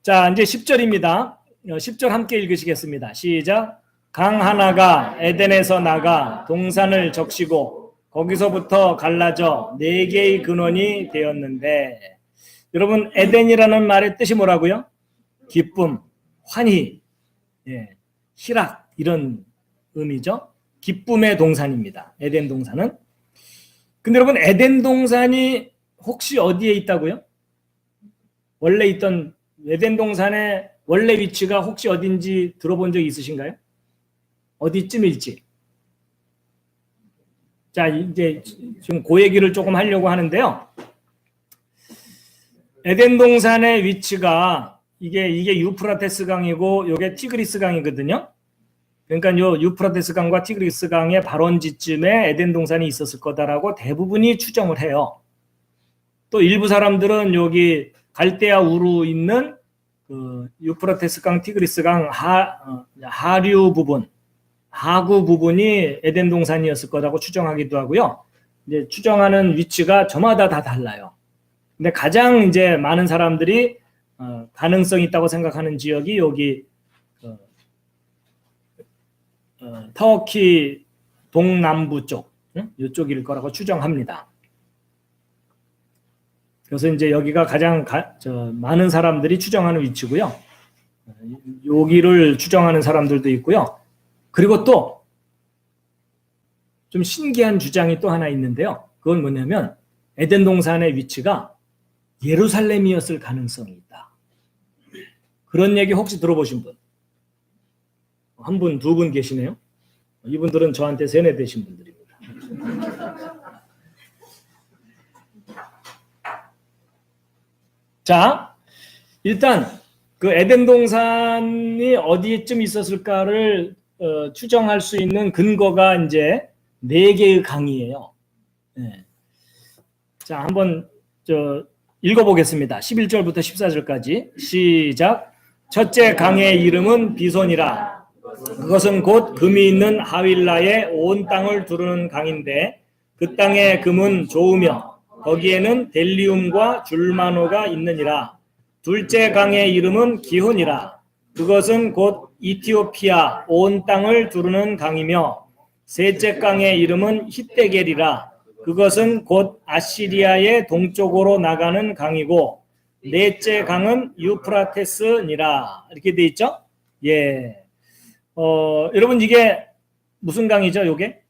자, 이제 10절입니다. 10절 함께 읽으시겠습니다. 시작. 강 하나가 에덴에서 나가 동산을 적시고 거기서부터 갈라져 4개의 근원이 되었는데, 여러분 에덴이라는 말의 뜻이 뭐라고요? 기쁨, 환희, 희락, 이런 의미죠. 기쁨의 동산입니다. 에덴 동산은. 근데 여러분 에덴 동산이 혹시 어디에 있다고요? 원래 있던 에덴 동산의 원래 위치가 혹시 어딘지 들어본 적 있으신가요? 어디쯤일지. 자, 이제 지금 그 얘기를 조금 하려고 하는데요. 에덴 동산의 위치가 이게 유프라테스 강이고 이게 티그리스 강이거든요. 그러니까 요 유프라테스 강과 티그리스 강의 발원지쯤에 에덴 동산이 있었을 거다라고 대부분이 추정을 해요. 또 일부 사람들은 여기 갈대아 우루 있는 그 유프라테스 강, 티그리스 강 하류 부분, 하구 부분이 에덴 동산이었을 거라고 추정하기도 하고요. 이제 추정하는 위치가 저마다 다 달라요. 근데 가장 이제 많은 사람들이 가능성이 있다고 생각하는 지역이 여기 터키 동남부 쪽, 이쪽일 거라고 추정합니다. 그래서 이제 여기가 가장 많은 사람들이 추정하는 위치고요. 여기를 추정하는 사람들도 있고요. 그리고 또 좀 신기한 주장이 또 하나 있는데요. 그건 뭐냐면 에덴 동산의 위치가 예루살렘이었을 가능성이 있다. 그런 얘기 혹시 들어보신 분? 한 분, 두 분 계시네요. 이분들은 저한테 세뇌되신 분들입니다. 자, 일단 그 에덴 동산이 어디쯤 있었을까를 추정할 수 있는 근거가 이제 4개의 강이에요. 네. 자, 한번 읽어보겠습니다. 11절부터 14절까지 시작. 첫째 강의 이름은 비손이라. 그것은 곧 금이 있는 하윌라의 온 땅을 두르는 강인데 그 땅의 금은 좋으며 거기에는 델리움과 줄마노가 있느니라. 둘째 강의 이름은 기혼이라. 그것은 곧 이티오피아 온 땅을 두르는 강이며 셋째 강의 이름은 히데겔이라. 그것은 곧 아시리아의 동쪽으로 나가는 강이고 넷째 강은 유프라테스니라. 이렇게 돼 있죠? 예. 여러분 이게 무슨 강이죠? 요게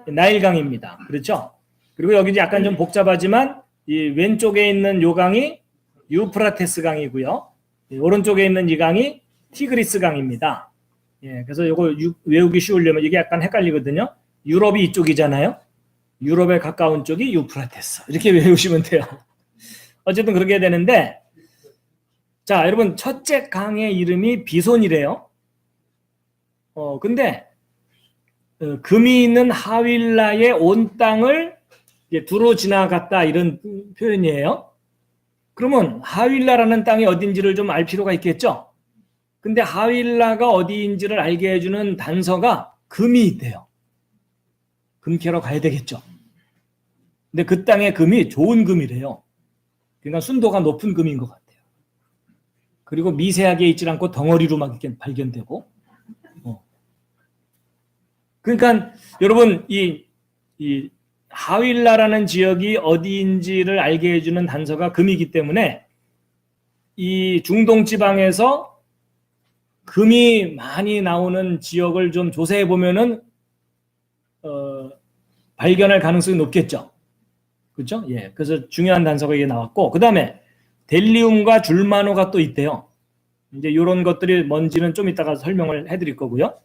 나일강입니다. 그렇죠? 그리고 여기 약간 좀 복잡하지만 이 왼쪽에 있는 요 강이 유프라테스 강이고요. 오른쪽에 있는 이 강이 티그리스 강입니다. 예, 그래서 요거 외우기 쉬우려면 이게 약간 헷갈리거든요. 유럽이 이쪽이잖아요. 유럽에 가까운 쪽이 유프라테스. 이렇게 외우시면 돼요. 어쨌든 그렇게 되는데, 자, 여러분 첫째 강의 이름이 비손이래요. 근데 금이 있는 하윌라의 온 땅을 두루 지나갔다 이런 표현이에요. 그러면 하윌라라는 땅이 어딘지를 좀 알 필요가 있겠죠. 근데 하윌라가 어디인지를 알게 해주는 단서가 금이 있대요. 금 캐러 가야 되겠죠. 근데 그 땅의 금이 좋은 금이래요. 그러니까 순도가 높은 금인 것 같아요. 그리고 미세하게 있지 않고 덩어리로 막 이렇게 발견되고. 그러니까 여러분 이 하윌라라는 지역이 어디인지를 알게 해주는 단서가 금이기 때문에 이 중동 지방에서 금이 많이 나오는 지역을 좀 조사해 보면은 발견할 가능성이 높겠죠. 그렇죠? 예. 그래서 중요한 단서가 이게 나왔고, 그 다음에 델리움과 줄마노가 또 있대요. 이제 이런 것들이 뭔지는 좀 이따가 설명을 해드릴 거고요.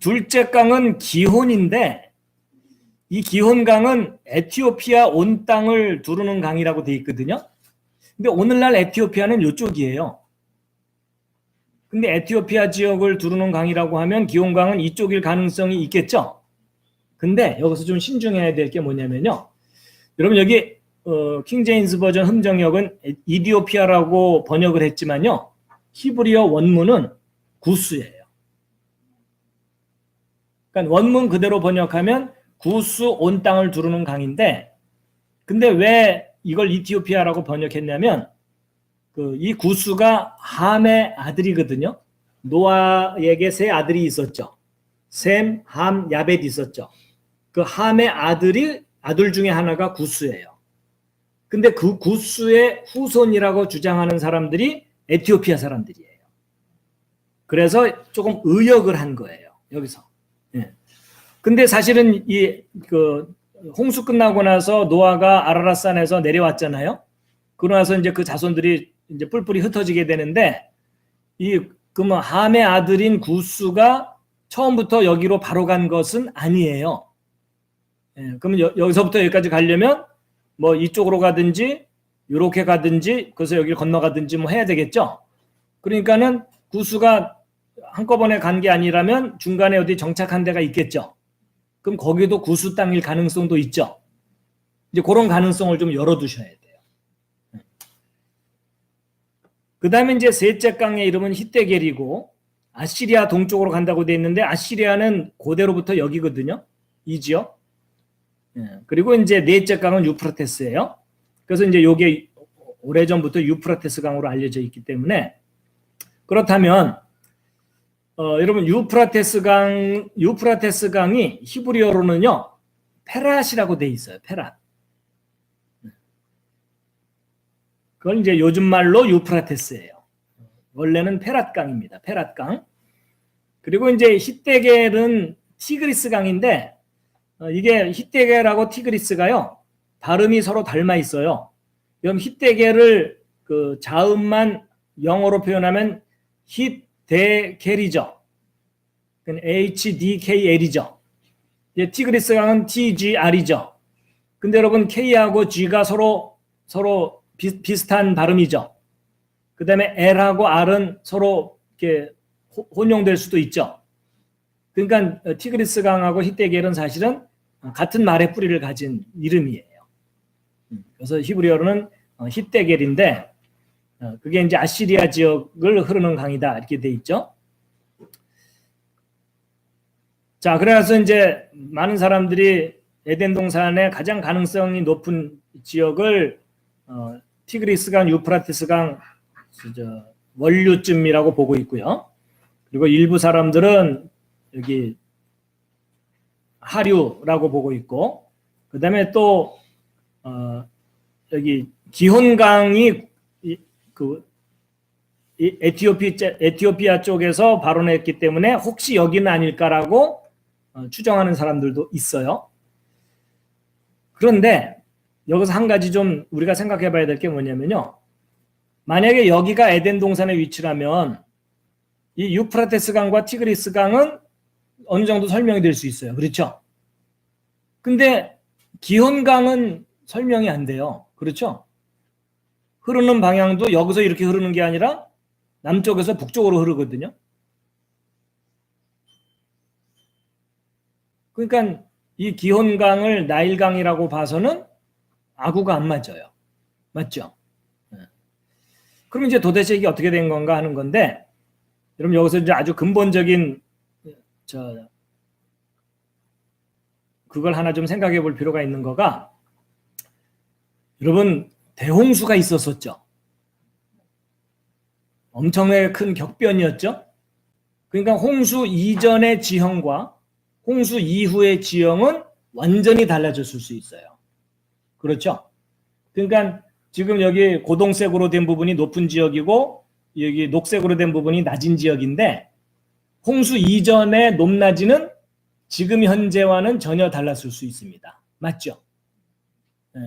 둘째 강은 기혼인데 이 기혼강은 에티오피아 온 땅을 두르는 강이라고 돼 있거든요. 근데 오늘날 에티오피아는 이쪽이에요. 근데 에티오피아 지역을 두르는 강이라고 하면 기혼강은 이쪽일 가능성이 있겠죠. 근데 여기서 좀 신중해야 될 게 뭐냐면요. 여러분 여기 킹제임스 버전 흠정역은 이디오피아라고 번역을 했지만요. 히브리어 원문은 구스예요. 그러니까 원문 그대로 번역하면 구스 온 땅을 두르는 강인데, 근데 왜 이걸 이티오피아라고 번역했냐면 이 구스가 함의 아들이거든요. 노아에게 세 아들이 있었죠. 셈, 함, 야벳 있었죠. 그 함의 아들 중에 하나가 구스예요. 근데 그 구스의 후손이라고 주장하는 사람들이 에티오피아 사람들이에요. 그래서 조금 의역을 한 거예요. 여기서. 예. 근데 사실은 홍수 끝나고 나서 노아가 아라랏산에서 내려왔잖아요. 그러고 나서 이제 그 자손들이 이제 뿔뿔이 흩어지게 되는데 그러면 함의 아들인 구스가 처음부터 여기로 바로 간 것은 아니에요. 예, 그러면 여기서부터 여기까지 가려면 뭐 이쪽으로 가든지 이렇게 가든지 그래서 여기를 건너가든지 뭐 해야 되겠죠. 그러니까는 구스가 한꺼번에 간 게 아니라면 중간에 어디 정착한 데가 있겠죠. 그럼 거기도 구스 땅일 가능성도 있죠. 이제 그런 가능성을 좀 열어두셔야 돼요. 그 다음에 이제 셋째 강의 이름은 히데겔이고 아시리아 동쪽으로 간다고 되어 있는데 아시리아는 고대로부터 여기거든요. 이 지역. 그리고 이제 넷째 강은 유프라테스예요. 그래서 이제 이게 오래전부터 유프라테스 강으로 알려져 있기 때문에 그렇다면 여러분 유프라테스 강이 히브리어로는요 페랏이라고 돼 있어요. 페랏. 그건 이제 요즘 말로 유프라테스예요. 원래는 페랏 강입니다. 페랏 강. 그리고 이제 히데겔은 티그리스 강인데 이게 히데겔하고 티그리스가요 발음이 서로 닮아 있어요. 그럼 히데겔을 그 자음만 영어로 표현하면 히데겔이죠. HDKL이죠. 티그리스 강은 TGR이죠. 근데 여러분 K하고 G가 서로 비슷한 발음이죠. 그 다음에 L하고 R은 서로 이렇게 혼용될 수도 있죠. 그러니까 티그리스 강하고 히데겔은 사실은 같은 말의 뿌리를 가진 이름이에요. 그래서 히브리어로는 히데겔인데 그게 이제 아시리아 지역을 흐르는 강이다 이렇게 돼 있죠. 자, 그래서 이제 많은 사람들이 에덴 동산의 가장 가능성이 높은 지역을 티그리스 강, 유프라테스 강 원류쯤이라고 보고 있고요. 그리고 일부 사람들은 여기 하류라고 보고 있고, 그 다음에 또 여기 기혼강이 에티오피아 쪽에서 발원했기 때문에 혹시 여기는 아닐까라고 추정하는 사람들도 있어요. 그런데 여기서 한 가지 좀 우리가 생각해 봐야 될 게 뭐냐면요. 만약에 여기가 에덴 동산의 위치라면 이 유프라테스 강과 티그리스 강은 어느 정도 설명이 될 수 있어요. 그렇죠? 근데 기혼강은 설명이 안 돼요. 그렇죠? 흐르는 방향도 여기서 이렇게 흐르는 게 아니라 남쪽에서 북쪽으로 흐르거든요. 그러니까 이 기혼강을 나일강이라고 봐서는 아구가 안 맞아요. 맞죠? 그럼 이제 도대체 이게 어떻게 된 건가 하는 건데, 여러분 여기서 이제 아주 근본적인 그걸 하나 좀 생각해 볼 필요가 있는 거가, 여러분 대홍수가 있었었죠. 엄청나게 큰 격변이었죠. 그러니까 홍수 이전의 지형과 홍수 이후의 지형은 완전히 달라졌을 수 있어요. 그렇죠? 그러니까 지금 여기 고동색으로 된 부분이 높은 지역이고 여기 녹색으로 된 부분이 낮은 지역인데, 홍수 이전의 높낮이는 지금 현재와는 전혀 달랐을 수 있습니다. 맞죠?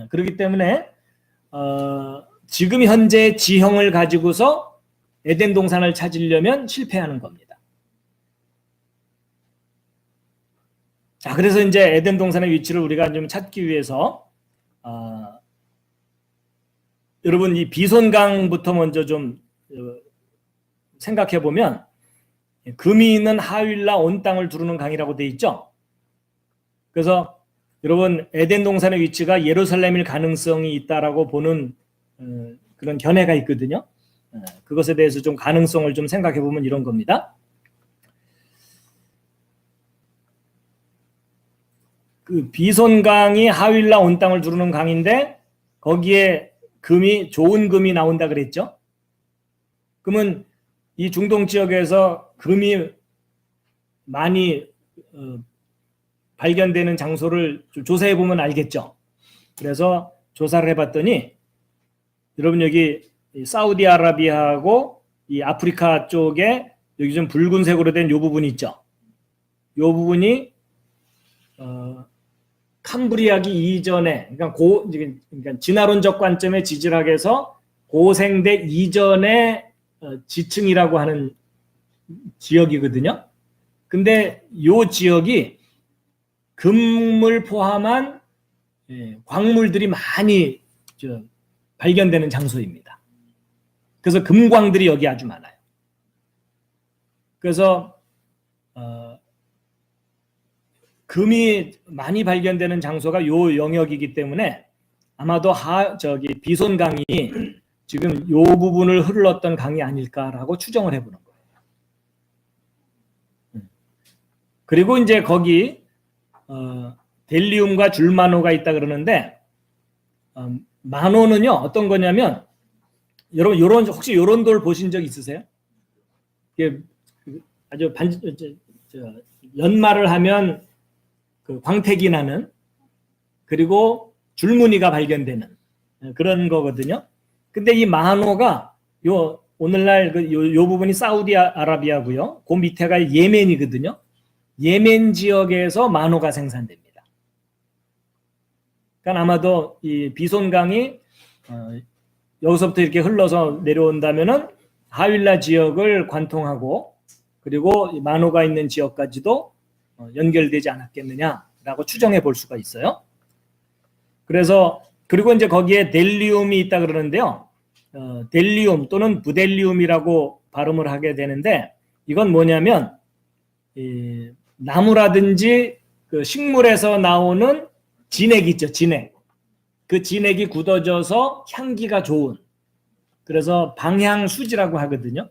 그렇기 때문에 지금 현재의 지형을 가지고서 에덴 동산을 찾으려면 실패하는 겁니다. 자, 그래서 이제 에덴 동산의 위치를 우리가 좀 찾기 위해서 여러분 이 비손강부터 먼저 좀 생각해 보면, 금이 있는 하윌라 온 땅을 두르는 강이라고 돼 있죠. 그래서 여러분 에덴 동산의 위치가 예루살렘일 가능성이 있다라고 보는 그런 견해가 있거든요. 그것에 대해서 좀 가능성을 좀 생각해 보면 이런 겁니다. 그 비손강이 하윌라 온 땅을 두르는 강인데 거기에 좋은 금이 나온다 그랬죠. 그러면 이 중동 지역에서 금이 많이 발견되는 장소를 좀 조사해 보면 알겠죠. 그래서 조사를 해봤더니 여러분 여기 사우디아라비아하고 이 아프리카 쪽에 여기 좀 붉은색으로 된 이 부분이 있죠. 이 부분이 캄브리아기 이전에 그러니까 진화론적 관점의 지질학에서 고생대 이전의 지층이라고 하는 지역이거든요. 근데 이 지역이 금을 포함한 광물들이 많이 발견되는 장소입니다. 그래서 금광들이 여기 아주 많아요. 그래서 금이 많이 발견되는 장소가 이 영역이기 때문에 아마도 비손강이 지금 이 부분을 흘렀던 강이 아닐까라고 추정을 해보는 거예요. 그리고 이제 거기 델리움과 줄마노가 있다 그러는데 마노는요 어떤 거냐면 여러분 혹시 요런 돌 보신 적 있으세요? 이게 아주 연마를 하면 그 광택이 나는 그리고 줄무늬가 발견되는 그런 거거든요. 근데 이 마노가 오늘날 요 부분이 사우디아라비아고요. 그 밑에가 예멘이거든요. 예멘 지역에서 마노가 생산됩니다. 그러니까 아마도 이 비손강이 여기서부터 이렇게 흘러서 내려온다면은 하윌라 지역을 관통하고 그리고 마노가 있는 지역까지도 연결되지 않았겠느냐라고 추정해 볼 수가 있어요. 그래서 그리고 이제 거기에 델리움이 있다 그러는데요. 델리움 또는 부델리움이라고 발음을 하게 되는데 이건 뭐냐면 나무라든지 그 식물에서 나오는 진액 있죠, 진액. 그 진액이 굳어져서 향기가 좋은. 그래서 방향수지라고 하거든요.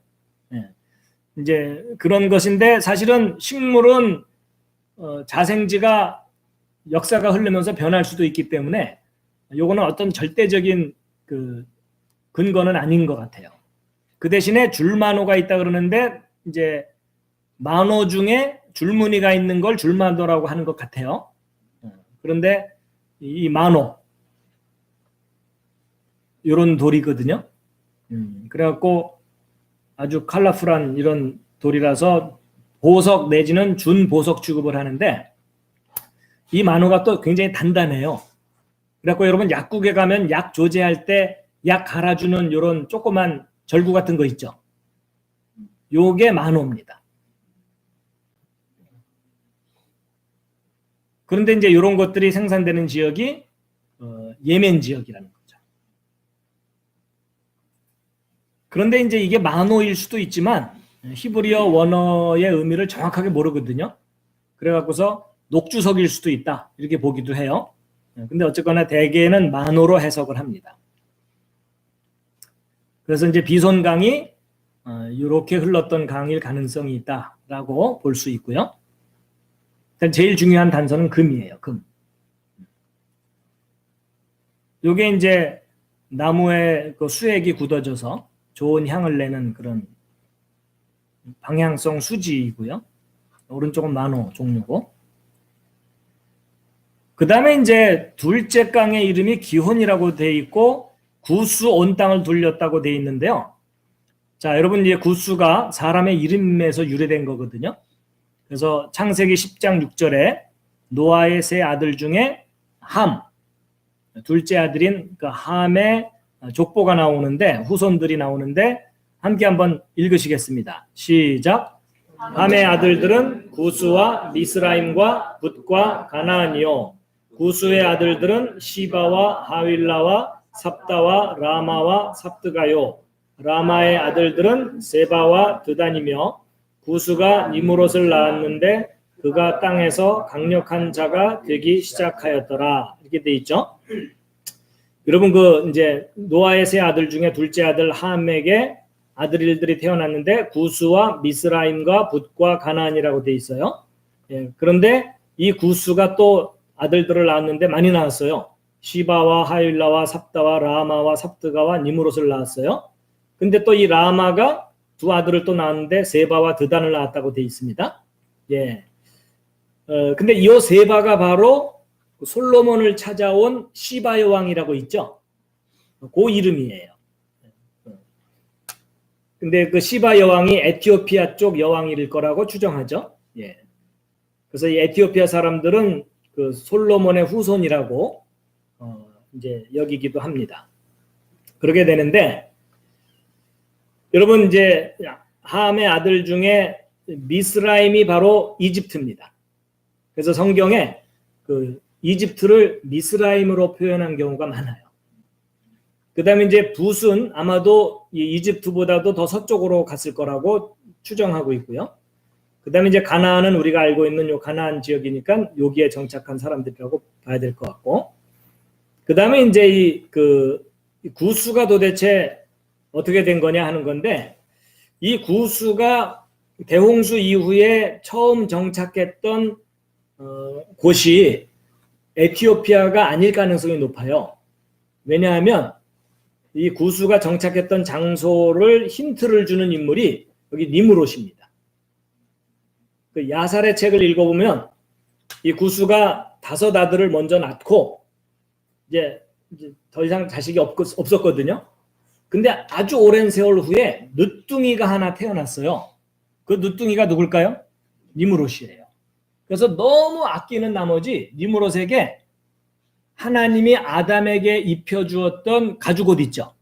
이제 그런 것인데 사실은 식물은 자생지가 역사가 흐르면서 변할 수도 있기 때문에 요거는 어떤 절대적인 그 근거는 아닌 것 같아요. 그 대신에 줄마노가 있다 그러는데 이제 마노 중에 줄무늬가 있는 걸 줄마노라고 하는 것 같아요. 그런데 이 마노 요런 돌이거든요. 그래갖고 아주 컬러풀한 이런 돌이라서 보석 내지는 준보석 취급을 하는데 이 마노가 또 굉장히 단단해요. 그래갖고 여러분 약국에 가면 약 조제할 때 약 갈아주는 이런 조그만 절구 같은 거 있죠. 요게 마노입니다. 그런데 이제 이런 것들이 생산되는 지역이 예멘 지역이라는 거죠. 그런데 이제 이게 마노일 수도 있지만 히브리어 원어의 의미를 정확하게 모르거든요. 그래갖고서 녹주석일 수도 있다 이렇게 보기도 해요. 근데 어쨌거나 대개는 마노로 해석을 합니다. 그래서 이제 비손강이 이렇게 흘렀던 강일 가능성이 있다라고 볼 수 있고요. 일단 제일 중요한 단서는 금이에요. 금. 요게 이제 나무의 그 수액이 굳어져서 좋은 향을 내는 그런 방향성 수지이고요. 오른쪽은 마노 종류고. 그 다음에 이제 둘째 강의 이름이 기혼이라고 되어 있고 구스 온 땅을 돌렸다고 되어 있는데요. 자, 여러분 이제 구스가 사람의 이름에서 유래된 거거든요. 그래서 창세기 10장 6절에 노아의 세 아들 중에 함, 둘째 아들인 그 함의 족보가 나오는데 후손들이 나오는데 함께 한번 읽으시겠습니다. 시작. 함의 아들들은 구스와 미스라임과 붓과 가나안이요. 구스의 아들들은 시바와 하윌라와 삽다와 라마와 삽드가요. 라마의 아들들은 세바와 드단이며 구스가 니므롯을 낳았는데 그가 땅에서 강력한 자가 되기 시작하였더라. 이렇게 돼 있죠. 여러분 그 이제 노아의 세 아들 중에 둘째 아들 함에게 아들들이 태어났는데 구스와 미스라임과 붓과 가나안이라고 돼 있어요. 그런데 이 구스가 또 아들들을 낳았는데 많이 낳았어요. 시바와 하윌라와 삽다와 라마와 삽드가와 니므롯을 낳았어요. 근데 또 이 라마가 두 아들을 또 낳았는데 세바와 드단을 낳았다고 되어 있습니다. 예. 근데 이 세바가 바로 솔로몬을 찾아온 시바 여왕이라고 있죠. 그 이름이에요. 근데 그 시바 여왕이 에티오피아 쪽 여왕일 거라고 추정하죠. 예. 그래서 이 에티오피아 사람들은 그 솔로몬의 후손이라고 이제 여기기도 합니다. 그렇게 되는데 여러분 이제 함의 아들 중에 미스라임이 바로 이집트입니다. 그래서 성경에 그 이집트를 미스라임으로 표현한 경우가 많아요. 그 다음에 이제 붓은 아마도 이집트보다도 더 서쪽으로 갔을 거라고 추정하고 있고요. 그 다음에 이제 가나안은 우리가 알고 있는 요 가나안 지역이니까 여기에 정착한 사람들이라고 봐야 될 것 같고, 그 다음에 이제 이 구스가 도대체 어떻게 된 거냐 하는 건데, 이 구스가 대홍수 이후에 처음 정착했던 곳이 에티오피아가 아닐 가능성이 높아요. 왜냐하면 이 구스가 정착했던 장소를 힌트를 주는 인물이 여기 니므롯입니다. 그 야살의 책을 읽어보면 이 구스가 5 아들을 먼저 낳고 이제 더 이상 자식이 없었거든요. 근데 아주 오랜 세월 후에 늦둥이가 하나 태어났어요. 그 늦둥이가 누굴까요? 니므롯이에요. 그래서 너무 아끼는 나머지 니므롯에게 하나님이 아담에게 입혀주었던 가죽옷 있죠.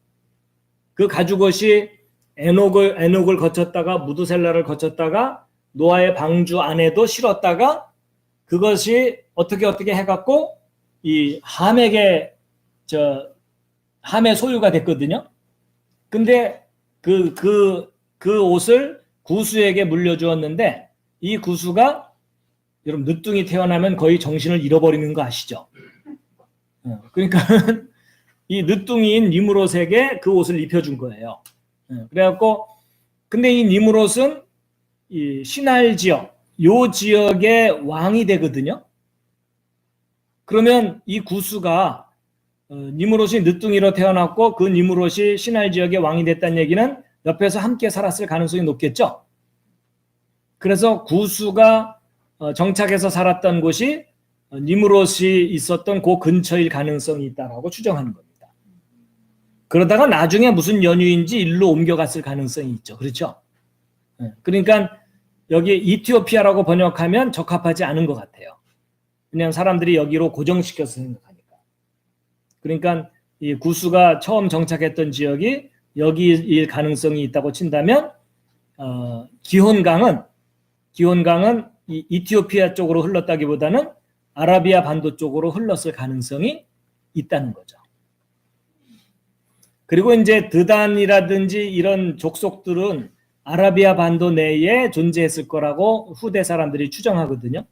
그 가죽옷이 에녹을 거쳤다가 무드셀라를 거쳤다가 노아의 방주 안에도 실었다가 그것이 어떻게 해갖고 이 함의 소유가 됐거든요. 근데 그 옷을 구스에게 물려주었는데 이 구스가 여러분 늦둥이 태어나면 거의 정신을 잃어버리는 거 아시죠? 그러니까 이 늦둥이인 니므롯에게 그 옷을 입혀준 거예요. 그래갖고 근데 이 니므롯은 이 시날 지역, 요 지역의 왕이 되거든요. 그러면 이 구스가 니므롯이 늦둥이로 태어났고 그 니므롯이 시날 지역의 왕이 됐다는 얘기는 옆에서 함께 살았을 가능성이 높겠죠. 그래서 구스가 정착해서 살았던 곳이 니므롯이 있었던 그 근처일 가능성이 있다라고 추정하는 겁니다. 그러다가 나중에 무슨 연유인지 일로 옮겨갔을 가능성이 있죠. 그렇죠? 그러니까 여기 이티오피아라고 번역하면 적합하지 않은 것 같아요. 왜냐하면 사람들이 여기로 고정시켜서 생각하니까. 그러니까 이 구스가 처음 정착했던 지역이 여기일 가능성이 있다고 친다면 기혼강은 이 이티오피아 쪽으로 흘렀다기보다는 아라비아 반도 쪽으로 흘렀을 가능성이 있다는 거죠. 그리고 이제 드단이라든지 이런 족속들은 아라비아 반도 내에 존재했을 거라고 후대 사람들이 추정하거든요.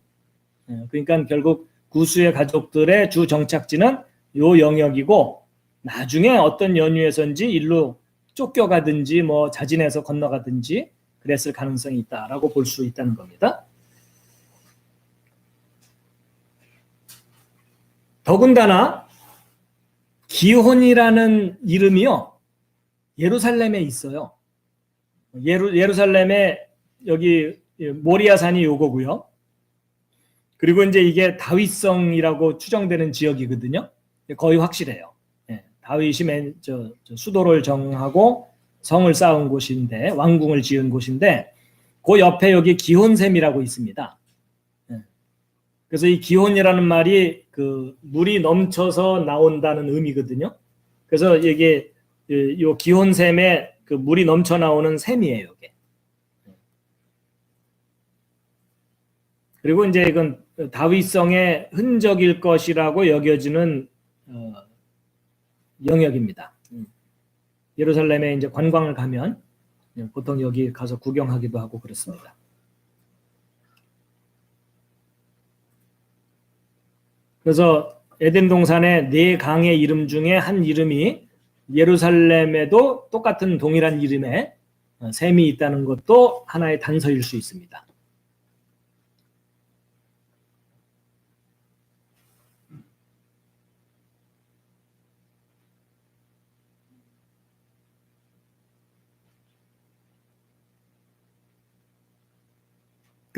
그러니까 결국 구스의 가족들의 주 정착지는 요 영역이고 나중에 어떤 연유에서인지 일로 쫓겨가든지 뭐 자진해서 건너가든지 그랬을 가능성이 있다라고 볼 수 있다는 겁니다. 더군다나 기혼이라는 이름이요 예루살렘에 있어요. 예루살렘에 여기 모리아산이 요거고요. 그리고 이제 이게 다윗성이라고 추정되는 지역이거든요. 거의 확실해요. 다윗이 수도를 정하고 성을 쌓은 곳인데 왕궁을 지은 곳인데 그 옆에 여기 기혼샘이라고 있습니다. 그래서 이 기혼이라는 말이 그 물이 넘쳐서 나온다는 의미거든요. 그래서 이게 요 기혼샘에 그 물이 넘쳐 나오는 샘이에요. 이게. 그리고 이제 이건 다윗성의 흔적일 것이라고 여겨지는 영역입니다. 예루살렘에 이제 관광을 가면 보통 여기 가서 구경하기도 하고 그렇습니다. 그래서 에덴 동산의 4강의 이름 중에 한 이름이 예루살렘에도 똑같은 동일한 이름의 샘이 있다는 것도 하나의 단서일 수 있습니다.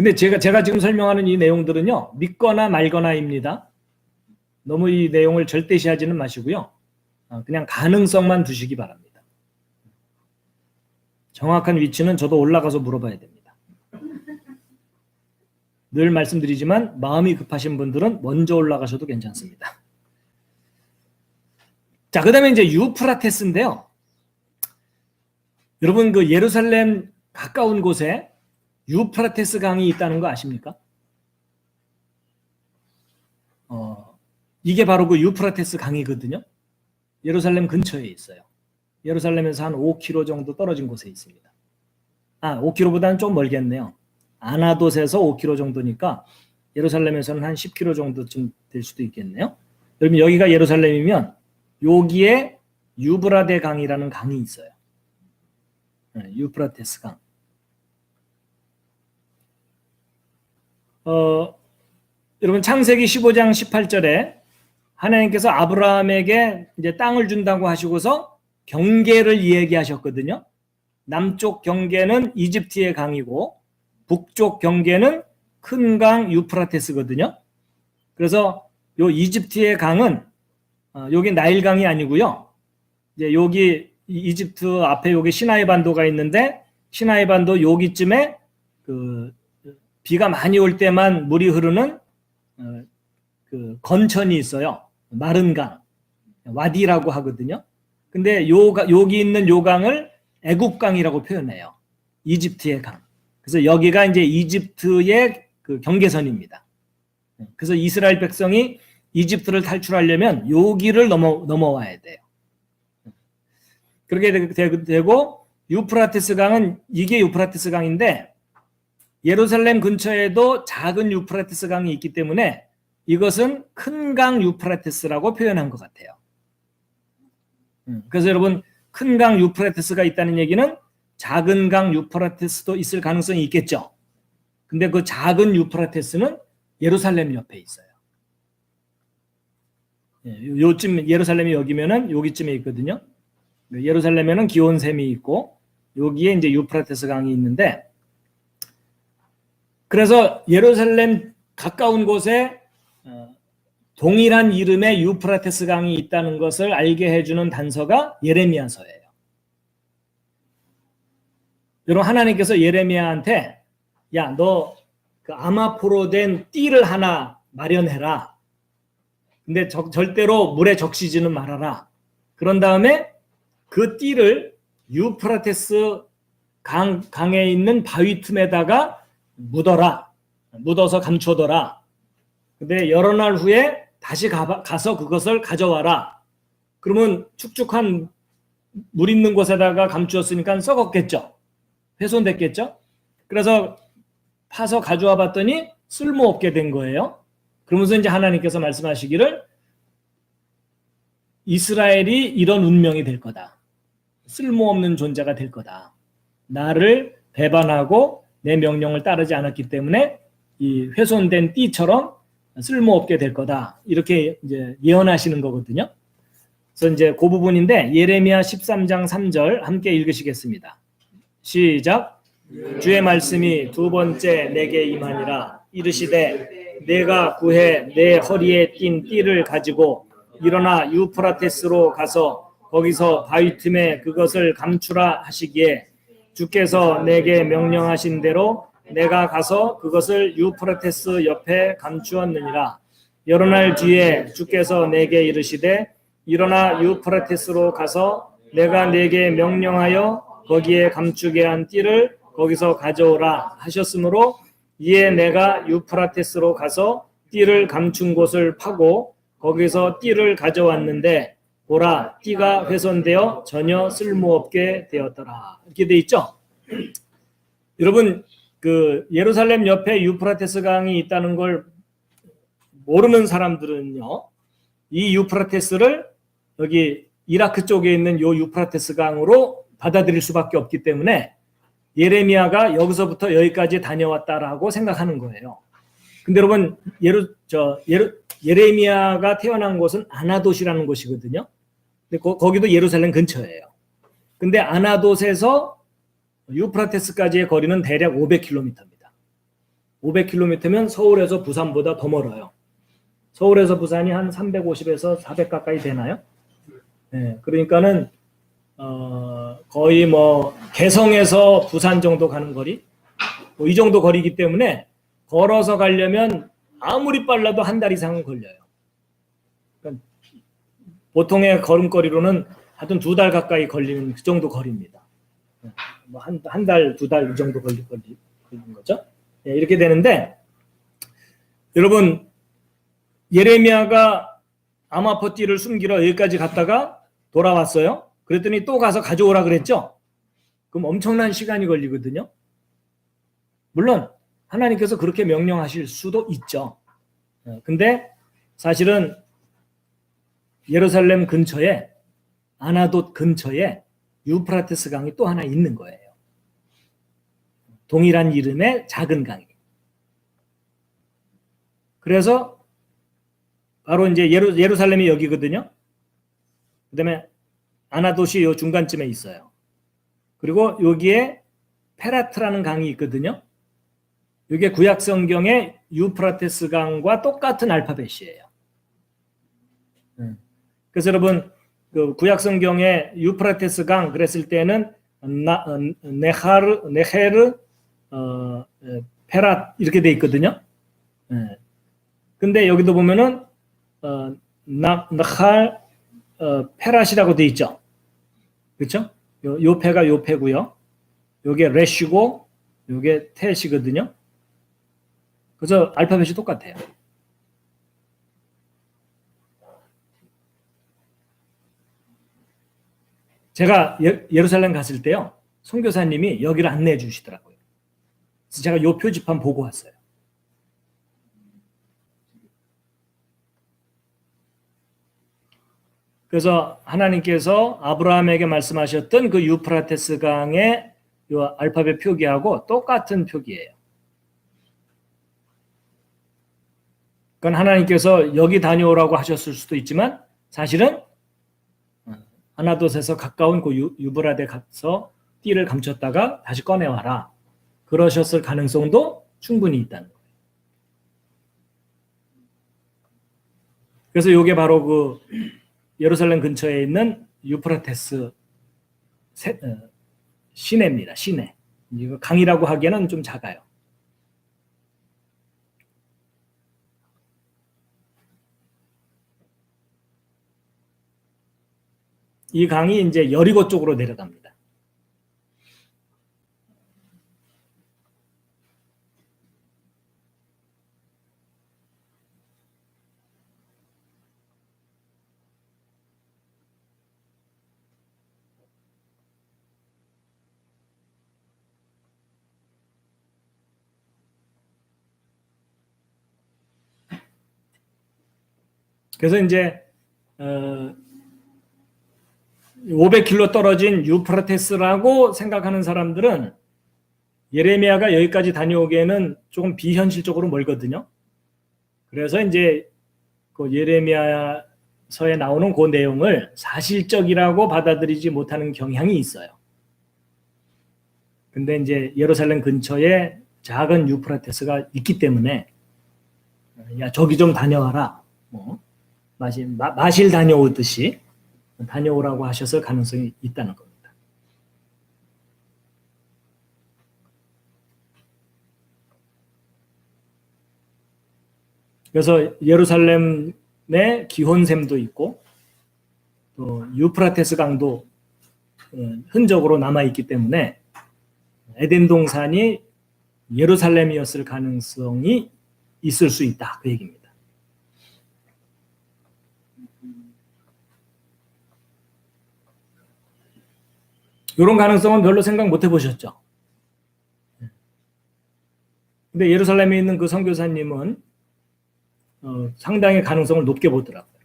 근데 제가 지금 설명하는 이 내용들은요, 믿거나 말거나입니다. 너무 이 내용을 절대시하지는 마시고요. 그냥 가능성만 두시기 바랍니다. 정확한 위치는 저도 올라가서 물어봐야 됩니다. 늘 말씀드리지만 마음이 급하신 분들은 먼저 올라가셔도 괜찮습니다. 자, 그 다음에 이제 유프라테스인데요. 여러분 그 예루살렘 가까운 곳에 유프라테스 강이 있다는 거 아십니까? 이게 바로 그 유프라테스 강이거든요. 예루살렘 근처에 있어요. 예루살렘에서 한 5km 정도 떨어진 곳에 있습니다. 5km보다는 좀 멀겠네요. 아나돗에서 5km 정도니까 예루살렘에서는 한 10km 정도쯤 될 수도 있겠네요. 여러분 여기가 예루살렘이면 여기에 유브라데 강이라는 강이 있어요. 유프라테스 강. 여러분 창세기 15장 18절에 하나님께서 아브라함에게 이제 땅을 준다고 하시고서 경계를 이야기하셨거든요. 남쪽 경계는 이집트의 강이고 북쪽 경계는 큰 강 유프라테스거든요. 그래서 요 이집트의 강은 여기 나일강이 아니고요. 이제 여기 이집트 앞에 여기 시나이 반도가 있는데 시나이 반도 여기쯤에 그 비가 많이 올 때만 물이 흐르는 그 건천이 있어요. 마른 강, 와디라고 하거든요. 근데 여기 있는 요 강을 애굽강이라고 표현해요. 이집트의 강. 그래서 여기가 이제 이집트의 그 경계선입니다. 그래서 이스라엘 백성이 이집트를 탈출하려면 여기를 넘어와야 돼요. 그렇게 되고 유프라테스 강은 이게 유프라테스 강인데 예루살렘 근처에도 작은 유프라테스 강이 있기 때문에 이것은 큰 강 유프라테스라고 표현한 것 같아요. 그래서 여러분 큰 강 유프라테스가 있다는 얘기는 작은 강 유프라테스도 있을 가능성이 있겠죠. 근데 그 작은 유프라테스는 예루살렘 옆에 있어요. 요쯤 예루살렘이 여기면은 여기쯤에 있거든요. 예루살렘에는 기온샘이 있고 여기에 이제 유프라테스 강이 있는데 그래서 예루살렘 가까운 곳에 동일한 이름의 유프라테스 강이 있다는 것을 알게 해주는 단서가 예레미야서예요. 여러분 하나님께서 예레미야한테 야, 너 그 아마포로 된 띠를 하나 마련해라. 근데 절대로 물에 적시지는 말아라. 그런 다음에 그 띠를 유프라테스 강에 있는 바위 틈에다가 묻어라. 묻어서 감춰둬라. 근데 여러 날 후에 다시 가서 그것을 가져와라. 그러면 축축한 물 있는 곳에다가 감추었으니까 썩었겠죠. 훼손됐겠죠. 그래서 파서 가져와 봤더니 쓸모없게 된 거예요. 그러면서 이제 하나님께서 말씀하시기를 이스라엘이 이런 운명이 될 거다. 쓸모없는 존재가 될 거다. 나를 배반하고 내 명령을 따르지 않았기 때문에 이 훼손된 띠처럼 쓸모없게 될 거다. 이렇게 이제 예언하시는 거거든요. 그래서 이제 그 부분인데 예레미야 13장 3절 함께 읽으시겠습니다. 시작. 주의 말씀이 두 번째 내게 임하니라. 이르시되 내가 구해 내 허리에 띈 띠를 가지고 일어나 유프라테스로 가서 거기서 바위 틈에 그것을 감추라 하시기에 주께서 내게 명령하신 대로 내가 가서 그것을 유프라테스 옆에 감추었느니라. 여러 날 뒤에 주께서 내게 이르시되 일어나 유프라테스로 가서 내가 내게 명령하여 거기에 감추게 한 띠를 거기서 가져오라 하셨으므로 이에 내가 유프라테스로 가서 띠를 감춘 곳을 파고 거기서 띠를 가져왔는데 보라, 띠가 훼손되어 전혀 쓸모없게 되었더라. 이렇게 돼 있죠. 여러분 그 예루살렘 옆에 유프라테스 강이 있다는 걸 모르는 사람들은요, 이 유프라테스를 여기 이라크 쪽에 있는 요 유프라테스 강으로 받아들일 수밖에 없기 때문에 예레미야가 여기서부터 여기까지 다녀왔다라고 생각하는 거예요. 근데 여러분 예레미야가 태어난 곳은 아나돗이라는 곳이거든요. 근데 거기도 예루살렘 근처예요. 근데 아나돗에서 유프라테스까지의 거리는 대략 500km입니다. 500km면 서울에서 부산보다 더 멀어요. 서울에서 부산이 한 350에서 400 가까이 되나요? 네, 그러니까는 거의 뭐 개성에서 부산 정도 가는 거리, 뭐 이 정도 거리이기 때문에 걸어서 가려면 아무리 빨라도 한 달 이상은 걸려요. 그러니까 보통의 걸음거리로는 하여튼 2달 가까이 걸리는 그 정도 거리입니다. 뭐 한 달, 2달 이 정도 걸리는 거죠. 네, 이렇게 되는데, 여러분, 예레미야가 아마포띠를 숨기러 여기까지 갔다가 돌아왔어요. 그랬더니 또 가서 가져오라 그랬죠. 그럼 엄청난 시간이 걸리거든요. 물론 하나님께서 그렇게 명령하실 수도 있죠. 근데 사실은 예루살렘 근처에, 아나돗 근처에 유프라테스 강이 또 하나 있는 거예요. 동일한 이름의 작은 강이. 그래서 바로 이제 예루살렘이 여기거든요. 그 다음에 아나돗이 요 중간쯤에 있어요. 그리고 여기에 페라트라는 강이 있거든요. 이게 구약 성경의 유프라테스 강과 똑같은 알파벳이에요. 그래서 여러분, 그 구약 성경의 유프라테스 강 그랬을 때는 네헤르, 페라 이렇게 돼 있거든요. 근데 여기도 보면은 나칼 페라시라고 돼 있죠. 그렇죠? 요 패가 요 패고요. 요게 레시고 요게 텟이거든요. 그래서 알파벳이 똑같아요. 제가 예루살렘 갔을 때요. 선교사님이 여기를 안내해 주시더라고요. 그래서 제가 요 표지판 보고 왔어요. 그래서 하나님께서 아브라함에게 말씀하셨던 그 유프라테스 강의 요 알파벳 표기하고 똑같은 표기예요. 그건 하나님께서 여기 다녀오라고 하셨을 수도 있지만 사실은 아나돗에서 가까운 그 유브라데 가서 띠를 감췄다가 다시 꺼내와라. 그러셨을 가능성도 충분히 있다는 거예요. 그래서 이게 바로 그 예루살렘 근처에 있는 유프라테스 시내입니다. 시내. 이거 강이라고 하기에는 좀 작아요. 이 강이 이제 여리고 쪽으로 내려갑니다. 그래서 이제 500km 떨어진 유프라테스라고 생각하는 사람들은 예레미야가 여기까지 다녀오기에는 조금 비현실적으로 멀거든요. 그래서 이제 그 예레미야서에 나오는 그 내용을 사실적이라고 받아들이지 못하는 경향이 있어요. 근데 이제 예루살렘 근처에 작은 유프라테스가 있기 때문에 야 저기 좀 다녀와라. 뭐 마실 다녀오듯이 다녀오라고 하셨을 가능성이 있다는 겁니다. 그래서 예루살렘의 기혼샘도 있고 또 유프라테스 강도 흔적으로 남아있기 때문에 에덴 동산이 예루살렘이었을 가능성이 있을 수 있다. 그 얘기입니다. 이런 가능성은 별로 생각 못 해보셨죠? 근데 예루살렘에 있는 그 선교사님은 상당히 가능성을 높게 보더라고요.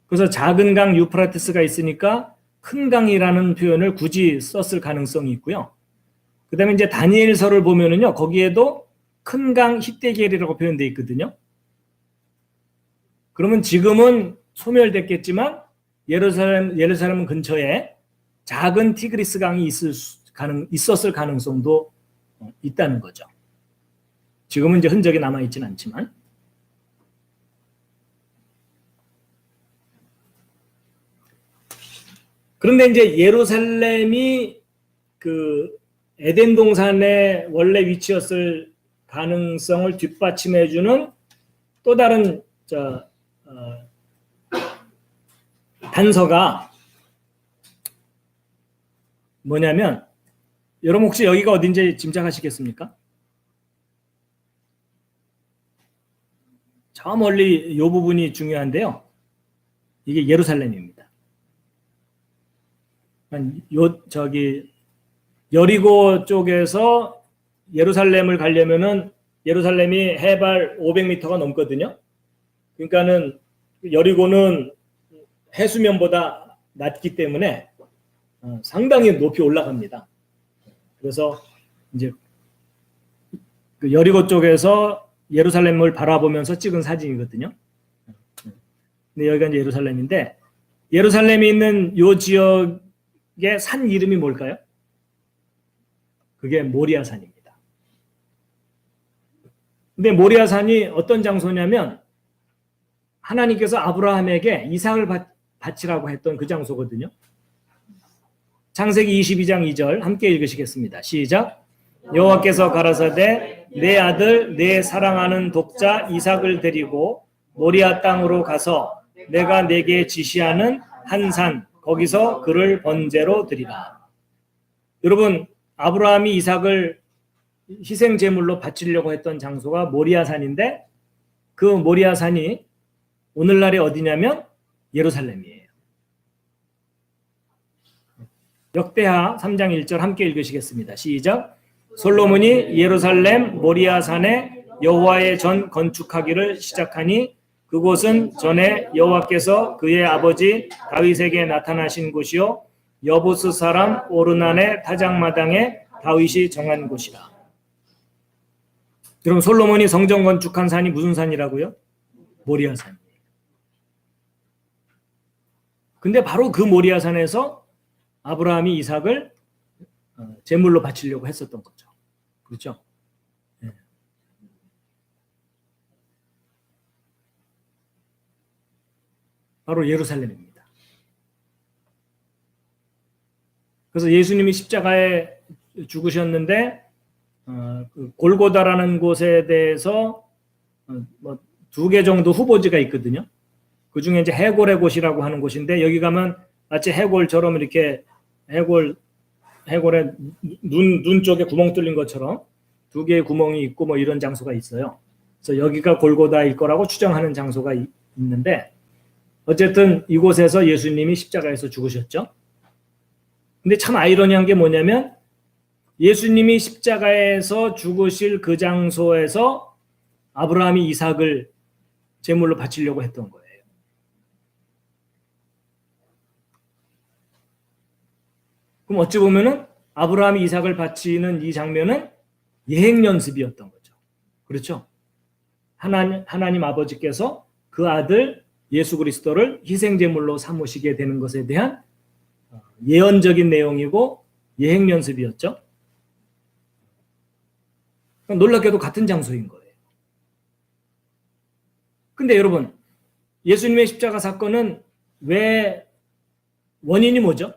그래서 작은 강 유프라테스가 있으니까 큰 강이라는 표현을 굳이 썼을 가능성이 있고요. 그 다음에 이제 다니엘서를 보면은요, 거기에도 큰 강 히데겔이라고 표현되어 있거든요. 그러면 지금은 소멸됐겠지만 예루살렘 근처에 작은 티그리스 강이 있었을 가능성도 있다는 거죠. 지금은 이제 흔적이 남아있진 않지만. 그런데 이제 예루살렘이 그 에덴 동산의 원래 위치였을 가능성을 뒷받침해주는 또 다른 단서가 뭐냐면, 여러분 혹시 여기가 어딘지 짐작하시겠습니까? 저 멀리 이 부분이 중요한데요. 이게 예루살렘입니다. 여리고 쪽에서 예루살렘을 가려면은 예루살렘이 해발 500m가 넘거든요. 그러니까는 여리고는 해수면보다 낮기 때문에 상당히 높이 올라갑니다. 그래서 이제 그 여리고 쪽에서 예루살렘을 바라보면서 찍은 사진이거든요. 근데 여기가 이제 예루살렘인데, 예루살렘이 있는 이 지역의 산 이름이 뭘까요? 그게 모리아산입니다. 근데 모리아산이 어떤 장소냐면 하나님께서 아브라함에게 이삭을 바치라고 했던 그 장소거든요. 창세기 22장 2절 함께 읽으시겠습니다. 시작. 여호와께서 가라사대 내 아들 내 사랑하는 독자 이삭을 데리고 모리아 땅으로 가서 내가 내게 지시하는 한 산 거기서 그를 번제로 드리라. 여러분, 아브라함이 이삭을 희생 제물로 바치려고 했던 장소가 모리아산인데, 그 모리아산이 오늘날이 어디냐면 예루살렘이에요. 역대하 3장 1절 함께 읽으시겠습니다. 시작. 솔로몬이 예루살렘 모리아산에 여호와의 전 건축하기를 시작하니 그곳은 전에 여호와께서 그의 아버지 다윗에게 나타나신 곳이요 여부스 사람 오르난의 타작마당에 다윗이 정한 곳이라. 그럼 솔로몬이 성전 건축한 산이 무슨 산이라고요? 모리아산이에요. 근데 바로 그 모리아산에서 아브라함이 이삭을 제물로 바치려고 했었던 거죠. 그렇죠? 네. 바로 예루살렘입니다. 그래서 예수님이 십자가에 죽으셨는데 그 골고다라는 곳에 대해서 두 개 정도 후보지가 있거든요. 그 중에 이제 해골의 곳이라고 하는 곳인데, 여기 가면 마치 해골처럼 이렇게 해골의 눈 쪽에 구멍 뚫린 것처럼 두 개의 구멍이 있고 뭐 이런 장소가 있어요. 그래서 여기가 골고다일 거라고 추정하는 장소가 있는데, 어쨌든 이곳에서 예수님이 십자가에서 죽으셨죠. 근데 참 아이러니한 게 뭐냐면, 예수님이 십자가에서 죽으실 그 장소에서 아브라함이 이삭을 제물로 바치려고 했던 거예요. 그럼 어찌 보면은 아브라함이 이삭을 바치는 이 장면은 예행 연습이었던 거죠. 그렇죠? 하나님 아버지께서 그 아들 예수 그리스도를 희생제물로 삼으시게 되는 것에 대한 예언적인 내용이고 예행 연습이었죠. 놀랍게도 같은 장소인 거예요. 근데 여러분, 예수님의 십자가 사건은 왜 원인이 뭐죠?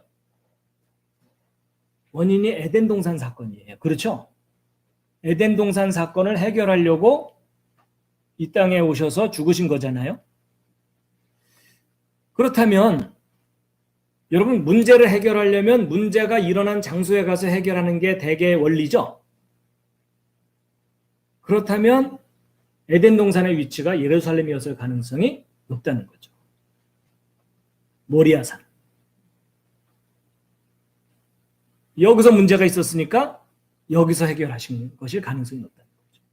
원인이 에덴 동산 사건이에요. 그렇죠? 에덴 동산 사건을 해결하려고 이 땅에 오셔서 죽으신 거잖아요. 그렇다면 여러분, 문제를 해결하려면 문제가 일어난 장소에 가서 해결하는 게 대개 원리죠. 그렇다면 에덴 동산의 위치가 예루살렘이었을 가능성이 높다는 거죠. 모리아산. 여기서 문제가 있었으니까 여기서 해결하신 것일 가능성이 높다는 거죠.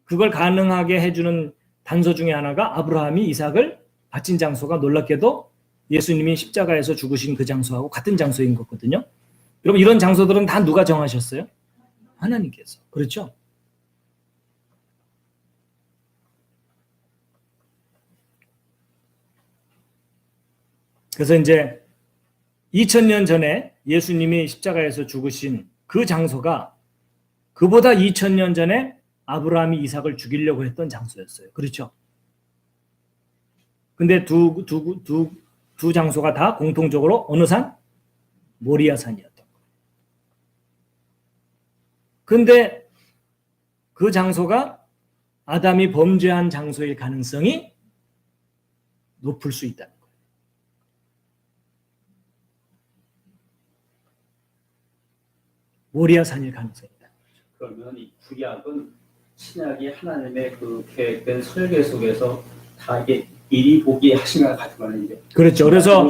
그걸 가능하게 해주는 단서 중에 하나가 아브라함이 이삭을 바친 장소가 놀랍게도 예수님이 십자가에서 죽으신 그 장소하고 같은 장소인 거거든요. 여러분, 이런 장소들은 다 누가 정하셨어요? 하나님께서. 그렇죠? 그래서 이제 2000년 전에 예수님이 십자가에서 죽으신 그 장소가 그보다 2000년 전에 아브라함이 이삭을 죽이려고 했던 장소였어요. 그렇죠? 근데 두 장소가 다 공통적으로 어느 산? 모리아 산이었던 거예요. 근데 그 장소가 아담이 범죄한 장소일 가능성이 높을 수 있다는 거예요. 모리아 산일 가능성이 있다. 그러면 이 구약은 신약이 하나님의 그 계획된 설계 속에서 다 이게 미리 보기 하신 것 같은 말인데. 그렇죠. 그래서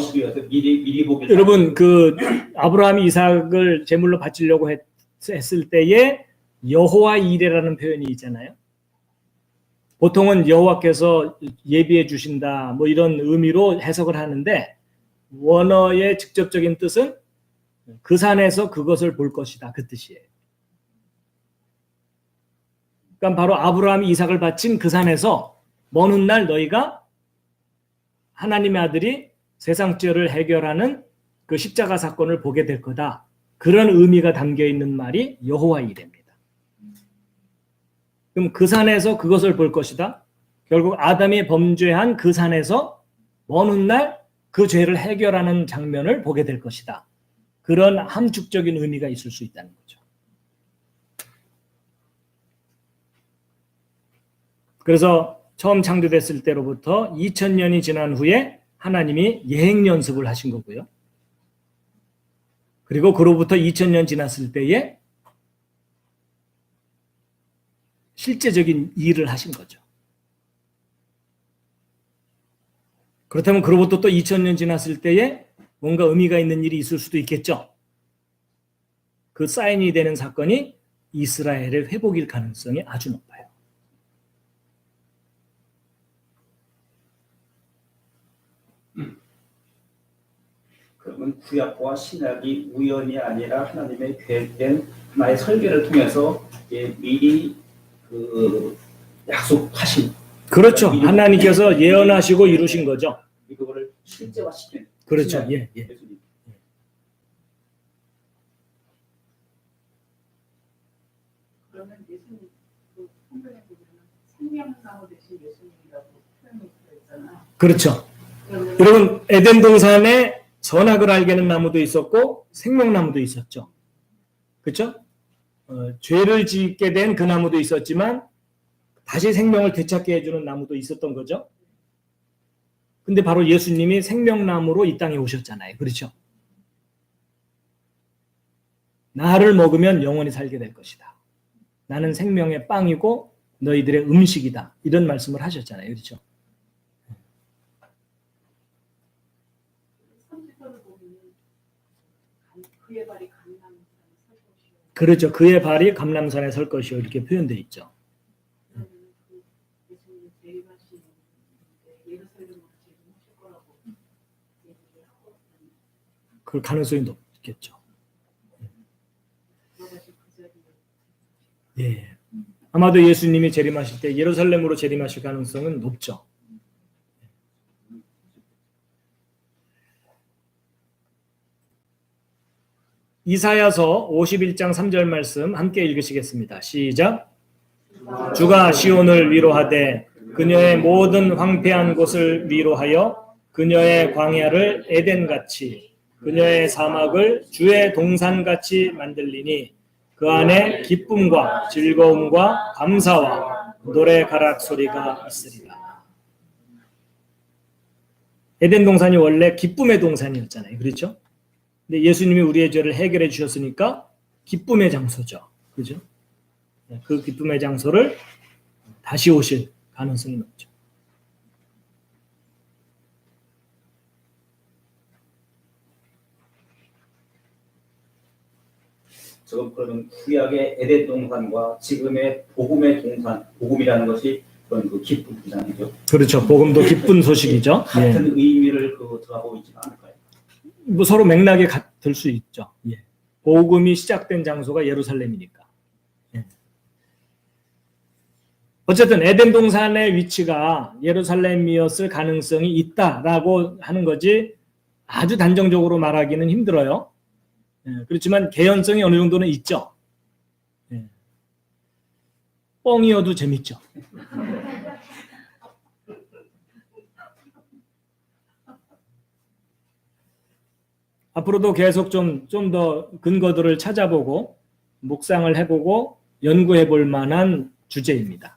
미리 보기. 여러분 그 아브라함이 이삭을 제물로 바치려고 했을 때에 여호와 이레라는 표현이 있잖아요. 보통은 여호와께서 예비해 주신다 뭐 이런 의미로 해석을 하는데 원어의 직접적인 뜻은 그 산에서 그것을 볼 것이다 그 뜻이에요. 그러니까 바로 아브라함이 이삭을 바친 그 산에서 먼 훗날 너희가 하나님의 아들이 세상 죄를 해결하는 그 십자가 사건을 보게 될 거다. 그런 의미가 담겨 있는 말이 여호와 이레입니다. 그럼 그 산에서 그것을 볼 것이다. 결국 아담이 범죄한 그 산에서 먼 훗날 그 죄를 해결하는 장면을 보게 될 것이다. 그런 함축적인 의미가 있을 수 있다는 거죠. 그래서 처음 창조됐을 때로부터 2000년이 지난 후에 하나님이 예행 연습을 하신 거고요. 그리고 그로부터 2000년 지났을 때에 실제적인 일을 하신 거죠. 그렇다면 그로부터 또 2000년 지났을 때에 뭔가 의미가 있는 일이 있을 수도 있겠죠. 그 사인이 되는 사건이 이스라엘의 회복일 가능성이 아주 높아요. 그러면 구약과 신약이 우연이 아니라 하나님의 계획된 하나의 설계를 통해서 미리 그 약속하신. 그렇죠. 하나님께서 예언하시고 이루신 거죠. 이거를 실제화시킨. 그렇죠. 예. 그러면 예수님 그 성경에 보면 생명나무 대신 예수님이라고 표현이 되어 있잖아요. 그렇죠. 여러분 에덴 동산에 선악을 알게 하는 나무도 있었고 생명나무도 있었죠. 그렇죠? 죄를 짓게 된 그 나무도 있었지만 다시 생명을 되찾게 해주는 나무도 있었던 거죠. 근데 바로 예수님이 생명나무로 이 땅에 오셨잖아요. 그렇죠? 나를 먹으면 영원히 살게 될 것이다. 나는 생명의 빵이고 너희들의 음식이다. 이런 말씀을 하셨잖아요. 그렇죠? 그의 발이 감람산에 설 것이요. 그렇죠. 그의 발이 감람산에 설 것이요. 이렇게 표현되어 있죠. 예수님이 재림하시는 예루살렘으로 재림하실 거라고 얘기를 하고 그 가능성이 높겠죠. 예. 아마도 예수님이 재림하실 때 예루살렘으로 재림하실 가능성은 높죠. 이사야서 51장 3절 말씀 함께 읽으시겠습니다. 시작. 주가 시온을 위로하되 그녀의 모든 황폐한 곳을 위로하여 그녀의 광야를 에덴같이 그녀의 사막을 주의 동산같이 만들리니 그 안에 기쁨과 즐거움과 감사와 노래 가락 소리가 있으리라. 에덴 동산이 원래 기쁨의 동산이었잖아요. 그렇죠? 근데 예수님이 우리의 죄를 해결해 주셨으니까 기쁨의 장소죠. 그죠? 그 기쁨의 장소를 다시 오실 가능성이 높죠. 지금 그러면 구약의 에덴 동산과 지금의 복음의 동산, 복음이라는 것이 그런 그 기쁜 동산이죠. 그렇죠. 복음도 기쁜 소식이죠. 같은 의미를 더하고 있지는 않을까요? 뭐 서로 맥락이 같을 수 있죠. 예. 복음이 시작된 장소가 예루살렘이니까. 예. 어쨌든 에덴 동산의 위치가 예루살렘이었을 가능성이 있다라고 하는 거지 아주 단정적으로 말하기는 힘들어요. 그렇지만 개연성이 어느 정도는 있죠. 뻥이어도 재밌죠. 앞으로도 계속 좀 더 근거들을 찾아보고 묵상을 해보고 연구해 볼 만한 주제입니다.